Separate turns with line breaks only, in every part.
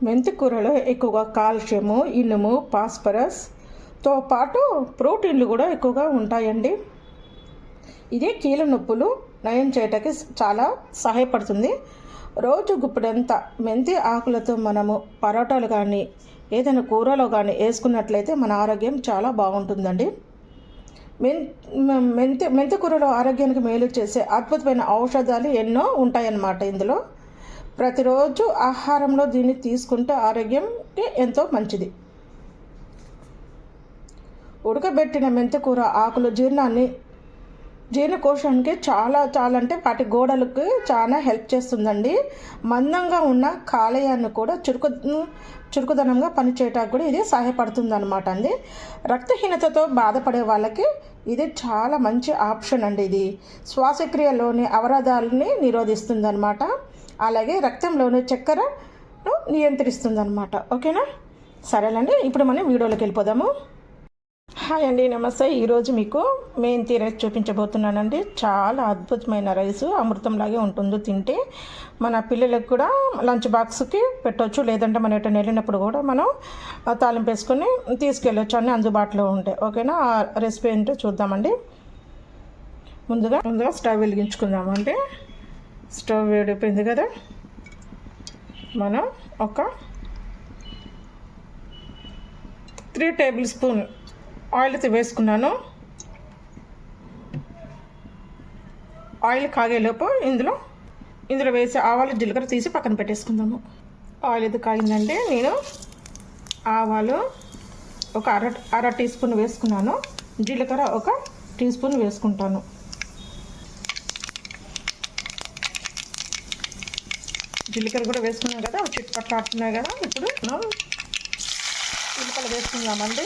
మెంతి కూరలో ఎక్కువగా కాల్షియము, ఇనుము, ఫాస్ఫరస్తో పాటు ప్రోటీన్లు కూడా ఎక్కువగా ఉంటాయండి. ఇది కీళ్ళ నొప్పులు నయం చేయటానికి చాలా సహాయపడుతుంది. రోజు గుప్పెడంత మెంతి ఆకులతో మనము పరోటాలు కానీ ఏదైనా కూరలో కానీ వేసుకున్నట్లయితే మన ఆరోగ్యం చాలా బాగుంటుందండి. మెంతి కూరలో ఆరోగ్యానికి మేలు చేసే అద్భుతమైన ఔషధాలు ఎన్నో ఉంటాయన్నమాట. ఇందులో ప్రతిరోజు ఆహారంలో దీన్ని తీసుకుంటే ఆరోగ్యంకి ఎంతో మంచిది. ఉడకబెట్టిన మెంతి కూర ఆకులు జీర్ణకోశానికి చాలా అంటే వాటి గోడలకు చాలా హెల్ప్ చేస్తుందండి. మందంగా ఉన్న కాలేయాన్ని కూడా చురుకుదనంగా పనిచేయటానికి కూడా ఇది సహాయపడుతుంది అనమాట అండి. రక్తహీనతతో బాధపడే వాళ్ళకి ఇది చాలా మంచి ఆప్షన్ అండి. ఇది శ్వాసక్రియలోని అవరోధాలని నిరోధిస్తుంది అనమాట. అలాగే రక్తంలోని చక్కెరను నియంత్రిస్తుంది అనమాట. ఓకేనా? సరేనండి, ఇప్పుడు మనం వీడియోలోకి వెళ్ళిపోదాము. హాయ్ అండి, నమస్తే. ఈరోజు మీకు మెంతి రైస్ చూపించబోతున్నానండి. చాలా అద్భుతమైన రైసు, అమృతంలాగే ఉంటుంది. తింటే మన పిల్లలకు కూడా లంచ్ బాక్స్కి పెట్టవచ్చు, లేదంటే మనం ఎటైనా వెళ్ళినప్పుడు కూడా మనం తాలింపు వేసుకొని తీసుకెళ్ళొచ్చు, అన్నీ అందుబాటులో ఉంటాయి. ఓకేనా? ఆ రెసిపీ ఏంటో చూద్దామండి. ముందుగా స్టవ్ వెలిగించుకుందామండి. స్టవ్ వేడిపోయింది కదా, మనం ఒక 3 టేబుల్ స్పూన్ ఆయిల్ వేసుకున్నాను. ఆయిల్ కాగేలోపు ఇందులో వేసి ఆవాలు, జీలకర్ర తీసి పక్కన పెట్టేసుకుందాము. ఆయిల్ ఇది కాగిందండి. నేను ఆవాలు ఒక అర టీ స్పూన్ వేసుకున్నాను. జీలకర్ర ఒక టీ స్పూన్ వేసుకుంటాను. జీలకర్ర కూడా వేసుకున్నాం కదా, చిట్పట్లు ఆడుతున్నాయి కదా. ఇప్పుడు మనం ఉల్లిపాయలు వేసుకుందామండి.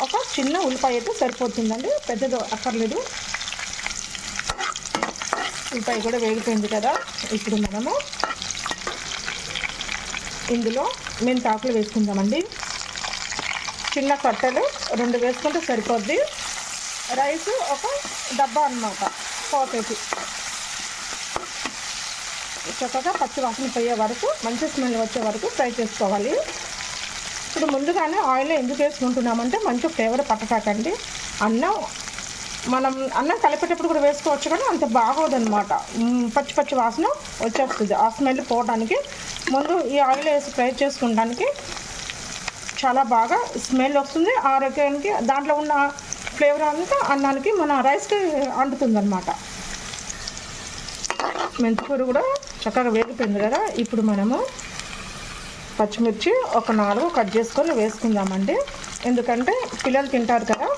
ఒక చిన్న ఉల్లిపాయ అయితే సరిపోతుందండి, పెద్దది అక్కర్లేదు. ఉల్లిపాయ కూడా వేగిపోయింది కదా. ఇప్పుడు మనము ఇందులో మెంతాకులు వేసుకుందామండి. చిన్న కట్టెలు 2 వేసుకుంటే సరిపోద్ది. రైస్ ఒక డబ్బా అన్నమాట, పోతేకి. చక్కగా పచ్చి వాసన పోయే వరకు, మంచి స్మెల్ వచ్చే వరకు ఫ్రై చేసుకోవాలి. ఇప్పుడు ముందుగానే ఆయిల్ ఎందుకు వేసుకుంటున్నామంటే మంచి ఫ్లేవర్ పట్టకాకండి. మనం అన్నం కలిపేటప్పుడు కూడా వేసుకోవచ్చు, కానీ అంత బాగోదన్నమాట. పచ్చి వాసన వచ్చేస్తుంది. ఆ స్మెల్ పోవడానికి ముందు ఈ ఆయిల్ వేసి ఫ్రై చేసుకోవడానికి చాలా బాగా స్మెల్ వస్తుంది. ఆరోగ్యానికి దాంట్లో ఉన్న ఫ్లేవర్ అంతా అన్నానికి, మన రైస్కి అంటుతుందన్నమాట. మెంతికూర కూడా చక్కగా వేగిపోయింది కదా. ఇప్పుడు మనము పచ్చిమిర్చి ఒక 4 కట్ చేసుకొని వేసుకుందామండి. ఎందుకంటే పిల్లలు తింటారు కదా,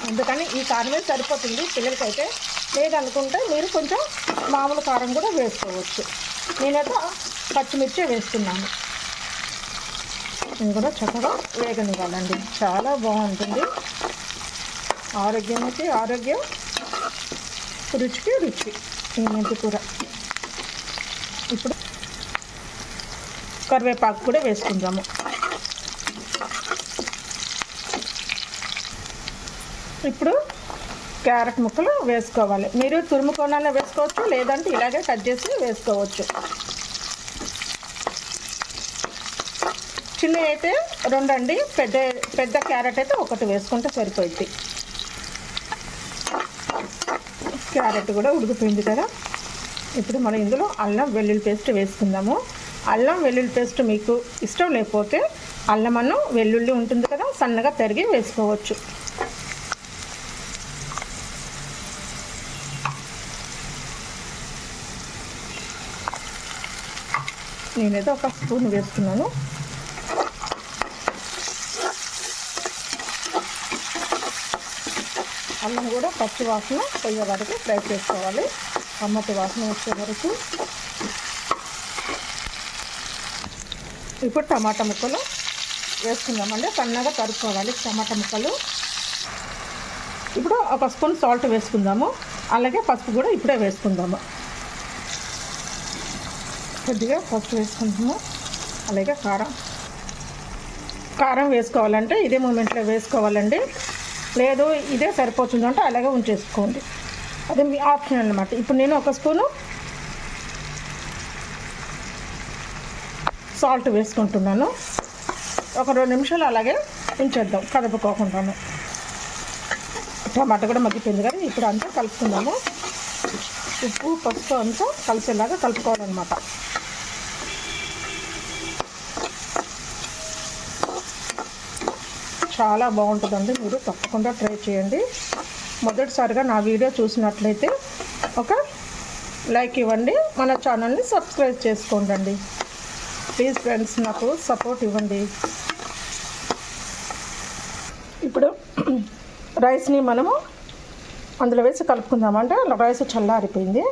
అందుకని ఈ కారమే సరిపోతుంది పిల్లలకైతే. లేదనుకుంటే మీరు కొంచెం మామూలు కారం కూడా వేసుకోవచ్చు. నేనైతే పచ్చిమిర్చి వేస్తున్నాను. ఇది కూడా చక్కగా వేగనివ్వాలండి. చాలా బాగుంటుంది. ఆరోగ్యానికి ఆరోగ్యం, రుచికి రుచి ఈ మెంతి కూర. ఇప్పుడు కరివేపాకు కూడా వేసుకుందాము. ఇప్పుడు క్యారెట్ ముక్కలు వేసుకోవాలి. మీరు తురుముకొనైనా వేసుకోవచ్చు, లేదంటే ఇలాగే కట్ చేసి వేసుకోవచ్చు. చిన్న అయితే 2 అండి, పెద్ద క్యారెట్ అయితే 1 వేసుకుంటే సరిపోయింది. క్యారెట్ కూడా ఉడికిపోయింది కదా. ఇప్పుడు మనం ఇందులో అల్లం వెల్లుల్లి పేస్ట్ వేసుకుందాము. అల్లం వెల్లుల్లి పేస్ట్ మీకు ఇష్టం లేకపోతే అల్లం వెల్లుల్లి ఉంటుంది కదా, సన్నగా తరిగి వేసుకోవచ్చు. నేనైతే 1 స్పూన్ వేసుకున్నాను. అల్లం కూడా పచ్చి వాసన పోయే వరకు ఫ్రై చేసుకోవాలి, టమాటా వాసన వచ్చే వరకు. ఇప్పుడు టమాటా ముక్కలు వేసుకుందామండి. సన్నగా తరుక్కోవాలి టమాటా ముక్కలు. ఇప్పుడు 1 స్పూన్ సాల్ట్ వేసుకుందాము. అలాగే పసుపు కూడా ఇప్పుడే వేసుకుందాము. కొద్దిగా పసుపు వేసుకుందాము. అలాగే కారం వేసుకోవాలంటే ఇదే మూమెంట్లో వేసుకోవాలండి, లేదు ఇదే సరిపోతుందంటే అలాగే ఉంచేసుకోండి. అది మీ ఆప్షన్ అన్నమాట. ఇప్పుడు నేను 1 స్పూను సాల్ట్ వేసుకుంటున్నాను. ఒక 2 నిమిషాలు అలాగే ఉంచేద్దాం కదుపుకోకుండాను. టమాటా కూడా మగ్గిపోయింది కదా, ఇప్పుడు అంతా కలుపుకుందాము. ఉప్పు పసుపు అంతా కలిసేలాగా కలుపుకోవాలన్నమాట. చాలా బాగుంటుందండి, మీరు తప్పకుండా ట్రై చేయండి. మొదటిసారిగా నా వీడియో చూసినట్లయితే ఒక లైక్ ఇవ్వండి, మన ఛానల్ని సబ్స్క్రైబ్ చేసుకోండి. ప్లీజ్ ఫ్రెండ్స్, నాకు సపోర్ట్ ఇవ్వండి. ఇప్పుడు రైస్ని మనము అందులో వేసి కలుపుకుందామంటే రైస్ చల్లారిపోయింది.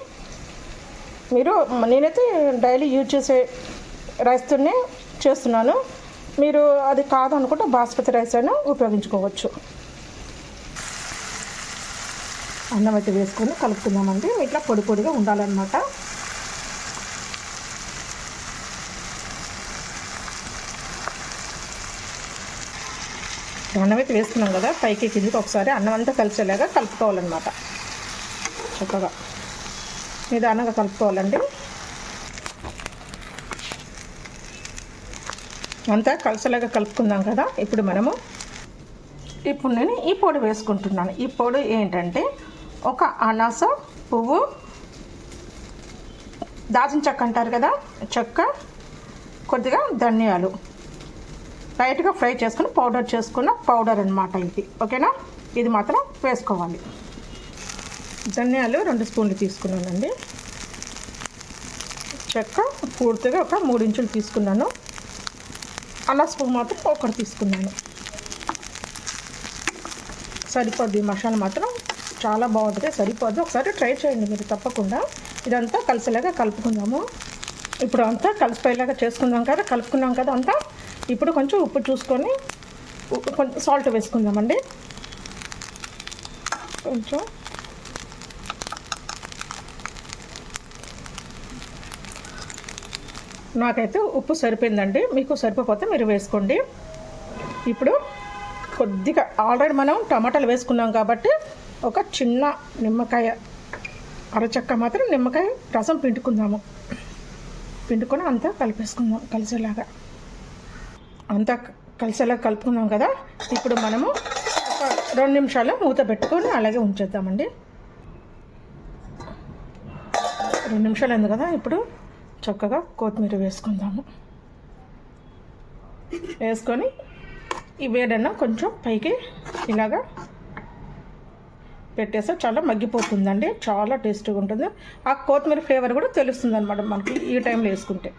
నేనైతే డైలీ యూజ్ చేసే రైస్తోనే చేస్తున్నాను. మీరు అది కాదనుకుంటే బాస్మతి రైస్ అయినా ఉపయోగించుకోవచ్చు. అన్నం అయితే వేసుకొని కలుపుకుందామండి. ఇట్లా పొడి పొడిగా ఉండాలన్నమాట. అన్నం అయితే వేసుకున్నాం కదా, పైకి కిందికి ఒకసారి అన్నం అంతా కలిసేలాగా కలుపుకోవాలన్నమాట. చక్కగా నిదానంగా కలుపుకోవాలండి. అంతా కలిసేలాగా కలుపుకుందాం కదా. ఇప్పుడు నేను ఈ పొడి వేసుకుంటున్నాను. ఈ పొడి ఏంటంటే ఒక అనాస పువ్వు, దాల్చిన చెక్క అంటారు కదా, చెక్క, కొద్దిగా ధనియాలు లైట్గా ఫ్రై చేసుకుని పౌడర్ చేసుకున్న పౌడర్ అన్నమాట ఇది. ఓకేనా, ఇది మాత్రం వేసుకోవాలి. ధనియాలు 2 స్పూన్లు తీసుకున్నానండి. చెక్క పూర్తిగా ఒక 3 ఇంచులు తీసుకున్నాను. అనాస పువ్వు మాత్రం 1 తీసుకున్నాను. సరిపోద్ది, మసాలా మాత్రం చాలా బాగుంటుంది, సరిపోద్ది. ఒకసారి ట్రై చేయండి మీరు తప్పకుండా. ఇదంతా కలిసేలాగా కలుపుకుందాము. ఇప్పుడు అంతా కలిసిపోయేలాగా కలుపుకున్నాం కదా అంతా. ఇప్పుడు కొంచెం ఉప్పు చూసుకొని కొంచెం సాల్ట్ వేసుకుందామండి. కొంచెం నాకైతే ఉప్పు సరిపోయిందండి, మీకు సరిపోతే మీరు వేసుకోండి. ఇప్పుడు కొద్దిగా ఆల్రెడీ మనం టమాటాలు వేసుకున్నాం కాబట్టి ఒక చిన్న నిమ్మకాయ అరచక్క మాత్రం నిమ్మకాయ రసం పిండుకొని అంతా కలిపేసుకుందాం కలిసేలాగా. అంతా కలిసేలాగా కలుపుకున్నాం కదా. ఇప్పుడు మనము ఒక 2 నిమిషాలు మూత పెట్టుకొని అలాగే ఉంచేద్దామండి. 2 నిమిషాలు అయింది కదా. ఇప్పుడు చక్కగా కొత్తిమీర వేసుకొని ఈ వేడన్నా కొంచెం పైకి ఇలాగా పెట్టేస్తే చాలా మగ్గిపోతుందండి. చాలా టేస్టీగా ఉంటుంది. ఆ కొత్తిమీర ఫ్లేవర్ కూడా తెలుస్తుంది అనమాట మనకి ఈ టైంలో వేసుకుంటే.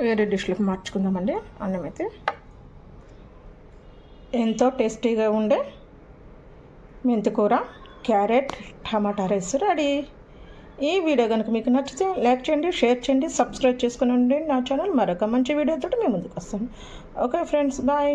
వేరే డిష్లోకి మార్చుకుందామండి. అన్నం అయితే ఎంతో టేస్టీగా ఉండే మెంతికూర, క్యారెట్, టమాటా రైస్ రెడీ. ఈ వీడియో కనుక మీకు నచ్చితే లైక్ చేయండి, షేర్ చేయండి, సబ్స్క్రైబ్ చేసుకుని ఉండండి నా ఛానల్. మరొక మంచి వీడియోతో మేము ముందుకు వస్తాను. Okay friends, bye.